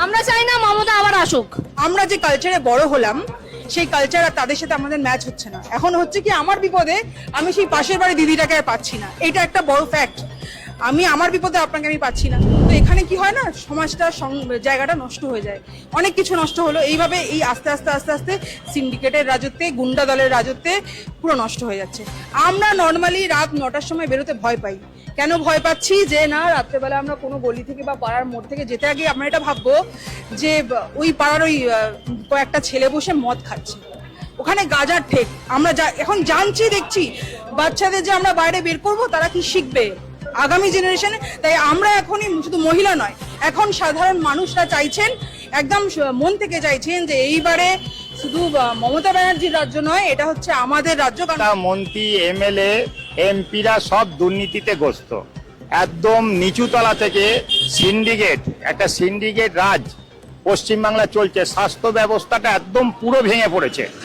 আমরা চাই না মমতা আবার আসুক। আমরা যে কালচারে বড় হলাম সেই কালচার আর তাদের সাথে আমাদের ম্যাচ হচ্ছে না। এখন হচ্ছে কি আমার বিপদে আমি সেই পাশের বাড়ি দিদিটাকে আর পাচ্ছি না, এটা একটা বড় ফ্যাক্ট। আমি আমার বিপদে আপনাকে আমি পাচ্ছি না, তো এখানে কি হয় না, সমাজটা জায়গাটা নষ্ট হয়ে যায়, অনেক কিছু নষ্ট হলো এইভাবে। এই আস্তে আস্তে আস্তে আস্তে সিন্ডিকেটের রাজত্বে, গুন্ডা দলের রাজত্বে পুরো নষ্ট হয়ে যাচ্ছে। আমরা নর্মালি রাত 9টার সময় বেরোতে ভয় পাই। কেন ভয় পাচ্ছি? যে না, রাত্রেবেলা আমরা কোনো গলি থেকে বা পাড়ার মোড় থেকে যেতে আগে আমরা এটা ভাববো যে ওই পাড়ার ওই কয়েকটা ছেলে বসে মদ খাচ্ছে, ওখানে গাজার ঠেক। আমরা এখন জানছি, দেখছি বাচ্চাদের যে আমরা বাইরে বের করব, তারা কি শিখবে আগামী জেনারেশনে। তাই আমরা এখনই, শুধু মহিলা নয়, এখন সাধারণ মানুষরা চাইছেন, একদম মন থেকে চাইছেন যে এইবারে শুধু মমতা ব্যানার্জির রাজ্য নয়, এটা হচ্ছে আমাদের রাজ্য। মন্ত্রী, এমএলএ, এমপিরা সব দুর্নীতিতে গ্রস্ত। একদম নিচুতলা থেকে একটা সিন্ডিকেট রাজ পশ্চিমবাংলা চলছে। স্বাস্থ্য ব্যবস্থাটা একদম পুরো ভেঙে পড়েছে।